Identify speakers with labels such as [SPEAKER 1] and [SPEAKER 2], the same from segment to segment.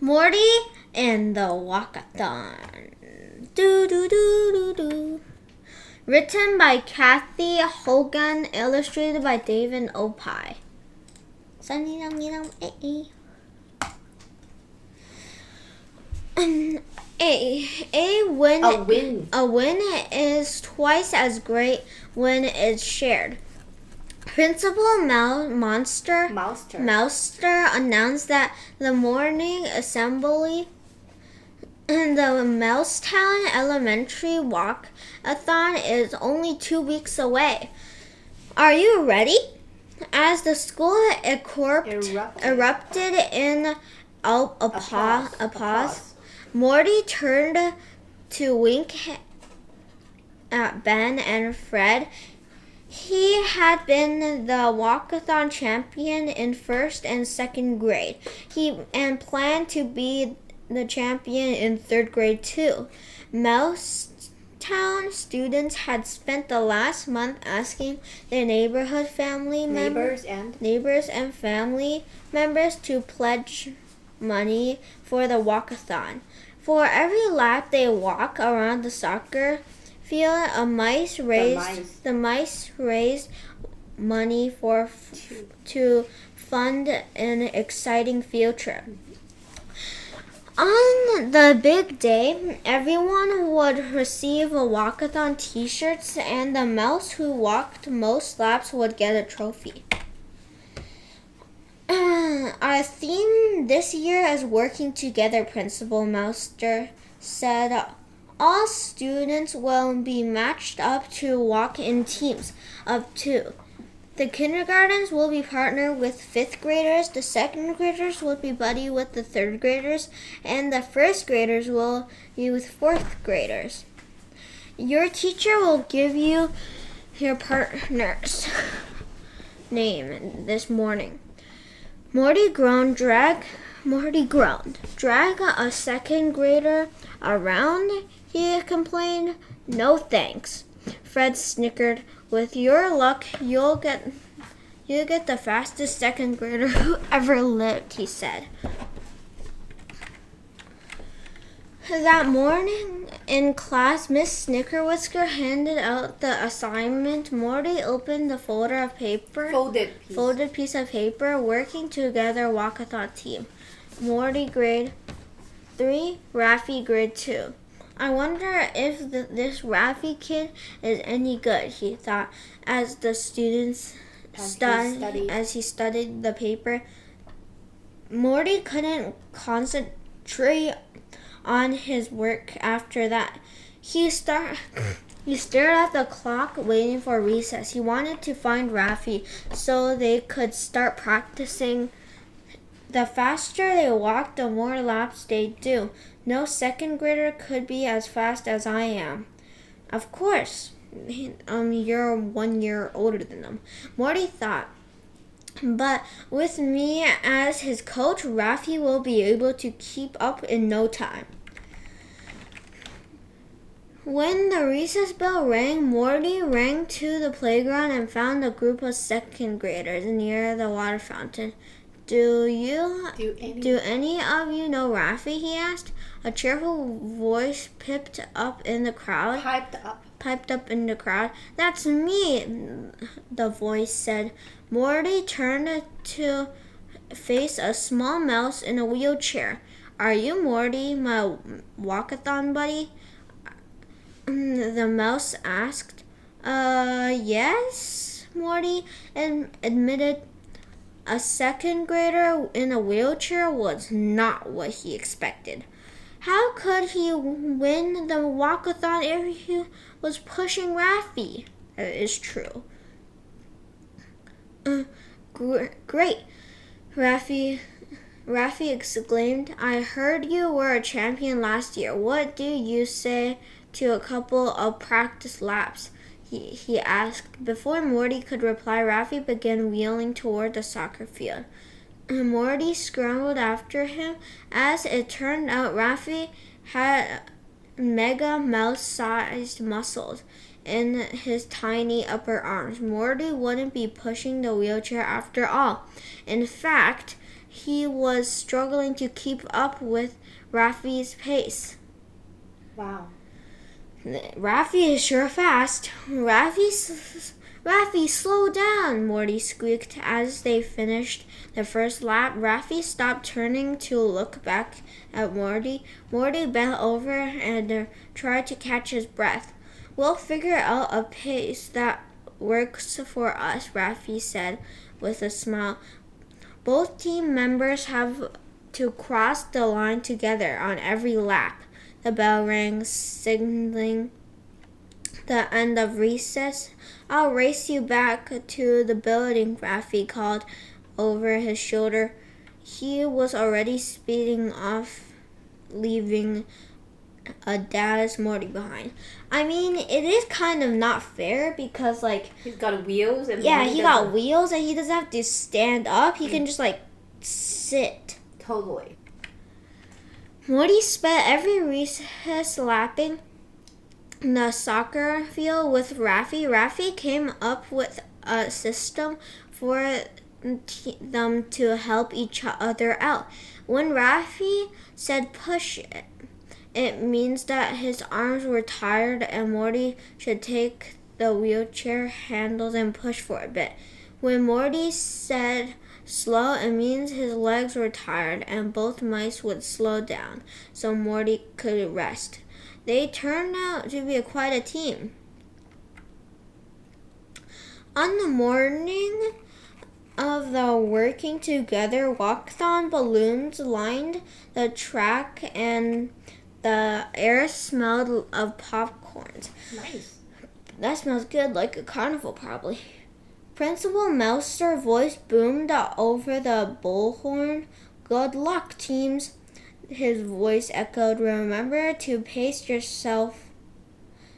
[SPEAKER 1] Morty and the Walkathon. Do do do do do. Written by Kathy Hoggan, illustrated by David Opie. A win is twice as great when it's shared. Principal Mouster announced that the morning assembly in the Mousetown Elementary Walkathon is only 2 weeks away. Are you ready? As the school erupted in applause, Morty turned to wink at Ben and Fred. He had been the walkathon champion in 1st and 2nd grade. And planned to be the champion in 3rd grade too. Mousetown students had spent the last month asking their neighborhood neighbors and family members to pledge money for the walkathon. For every lap they walk around the soccer field, the mice raised money to fund an exciting field trip. On the big day, everyone would receive walkathon t-shirts, and the mouse who walked most laps would get a trophy. Our theme this year is working together, Principal Mouster said. All students will be matched up to walk in teams of 2. The kindergartens will be partnered with 5th graders, the 2nd graders will be buddy with the 3rd graders, and the 1st graders will be with 4th graders. Your teacher will give you your partner's name this morning. Morty groaned. Drag a 2nd grader around, he complained. No thanks. Fred snickered. With your luck, you'll get the fastest 2nd grader who ever lived, he said. That morning in class, Miss Snickerwhisker handed out the assignment. Morty opened the folded piece of paper. Working together, walkathon team. Morty grade 3, Raffy grade 2. I wonder if this Raffy kid is any good, he thought, as the students studied the paper. Morty couldn't concentrate on his work after that. He stared at the clock, waiting for recess. He wanted to find Raffy so they could start practicing. The faster they walked, the more laps they'd do. No 2nd grader could be as fast as I am. Of course, you're 1 year older than them, Morty thought. But with me as his coach, Raffy will be able to keep up in no time. When the recess bell rang, Morty ran to the playground and found a group of 2nd graders near the water fountain. Do any of you know Raffy? He asked. A cheerful voice piped up in the crowd. That's me, the voice said. Morty turned to face a small mouse in a wheelchair. Are you Morty, my walkathon buddy? The mouse asked. Yes, Morty admitted. A 2nd grader in a wheelchair was not what he expected. How could he win the walkathon if he was pushing Raffy? That is true. Great, Raffy exclaimed. I heard you were a champion last year. What do you say to a couple of practice laps? He asked. Before Morty could reply, Raffy began wheeling toward the soccer field. Morty scrambled after him. As it turned out, Raffy had mega mouse-sized muscles in his tiny upper arms. Morty wouldn't be pushing the wheelchair after all. In fact, he was struggling to keep up with Raffi's pace.
[SPEAKER 2] Wow.
[SPEAKER 1] Raffi is sure fast. Raffi, slow down, Morty squeaked as they finished the first lap. Raffi stopped, turning to look back at Morty. Morty bent over and tried to catch his breath. We'll figure out a pace that works for us, Raffi said with a smile. Both team members have to cross the line together on every lap. The bell rang, signaling the end of recess. I'll race you back to the building, Raffi called over his shoulder. He was already speeding off, leaving a dad's Morty behind. I mean, it is kind of not fair because, like...
[SPEAKER 2] He's got wheels and...
[SPEAKER 1] Yeah, he got wheels and he doesn't have to stand up. He can just, like, sit.
[SPEAKER 2] Totally.
[SPEAKER 1] Morty spent every recess lapping the soccer field with Raffi. Raffi came up with a system for them to help each other out. When Raffi said push it means that his arms were tired and Morty should take the wheelchair handles and push for a bit. When Morty said slow, it means his legs were tired and both mice would slow down so Morty could rest. They turned out to be quite a team. On the morning of the working together walkathon, balloons lined the track and the air smelled of popcorns.
[SPEAKER 2] Nice.
[SPEAKER 1] That smells good, like a carnival probably. Principal Mouser's voice boomed over the bullhorn. Good luck, teams. His voice echoed. Remember to pace yourself.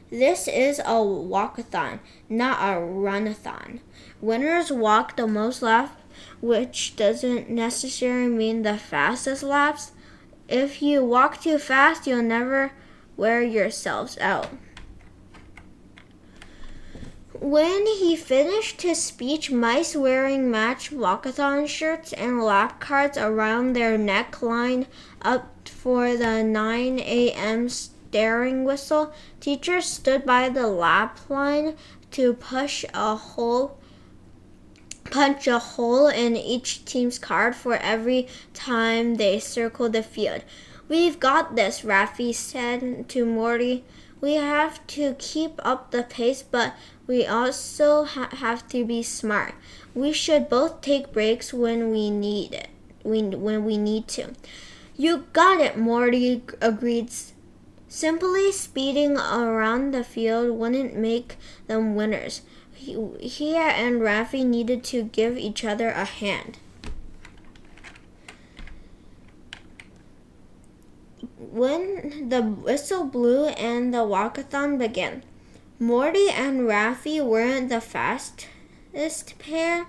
[SPEAKER 1] This is a walkathon, not a runathon. Winners walk the most laps, which doesn't necessarily mean the fastest laps. If you walk too fast, you'll never wear yourselves out. When he finished his speech, mice wearing matched walkathon shirts and lap cards around their neck lined up for the 9 a.m. staring whistle. Teachers stood by the lap line to punch a hole in each team's card for every time they circled the field. We've got this, Raffi said to Morty. We have to keep up the pace, but we also have to be smart. We should both take breaks when we need it. When we need to. You got it, Morty agreed. Simply speeding around the field wouldn't make them winners. He and Raffi needed to give each other a hand. When the whistle blew and the walkathon began, Morty and Raffi weren't the fastest pair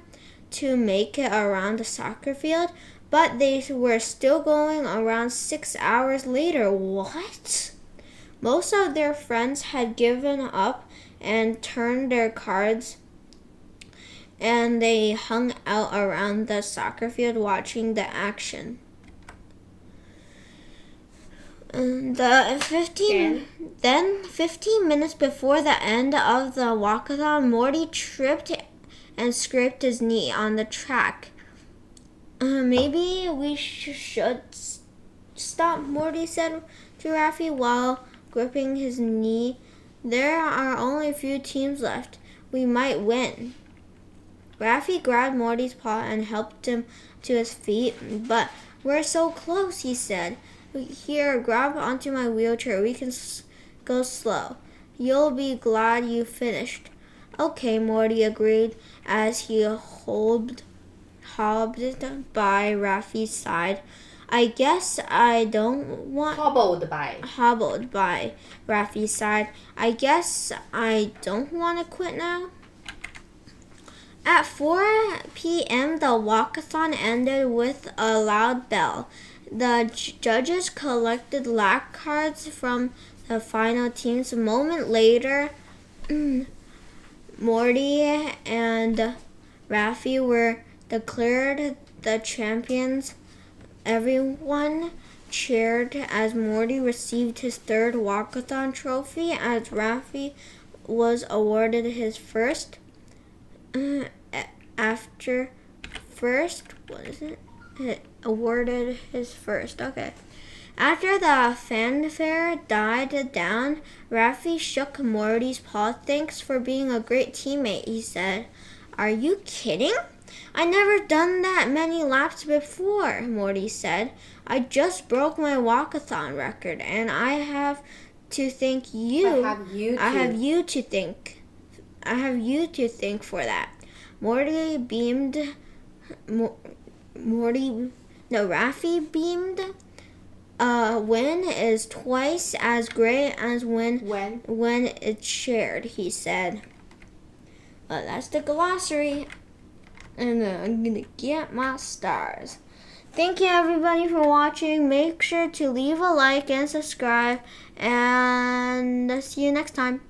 [SPEAKER 1] to make it around the soccer field, but they were still going around 6 hours later. What? Most of their friends had given up and turned their cards, and they hung out around the soccer field watching the action. 15 minutes before the end of the walkathon, Morty tripped and scraped his knee on the track. Maybe we should stop, Morty said to Raffi while gripping his knee. There are only a few teams left. We might win. Raffi grabbed Morty's paw and helped him to his feet. But we're so close, he said. Here, grab onto my wheelchair. We can go slow. You'll be glad you finished. Okay, Morty agreed as he hobbled by Raffi's side. I guess I don't want...
[SPEAKER 2] Hobbled by
[SPEAKER 1] Raffi's side. I guess I don't want to quit now. At 4 p.m., the walkathon ended with a loud bell. The judges collected lap cards from the final teams. A moment later, Morty and Raffi were declared the champions. Everyone cheered as Morty received his third Walkathon trophy, as Raffi was awarded his first. After first, what is it? It awarded his first. Okay. After the fanfare died down, Raffi shook Morty's paw. "Thanks for being a great teammate," he said. "Are you kidding? I never done that many laps before," Morty said. "I just broke my walkathon record, and I have to thank you. I have you to thank for that." Morty beamed. Raffi beamed. "A win is twice as great as when it's shared," he said. That's the glossary. And I'm gonna get my stars. Thank you everybody for watching. Make sure to leave a like and subscribe, and see you next time.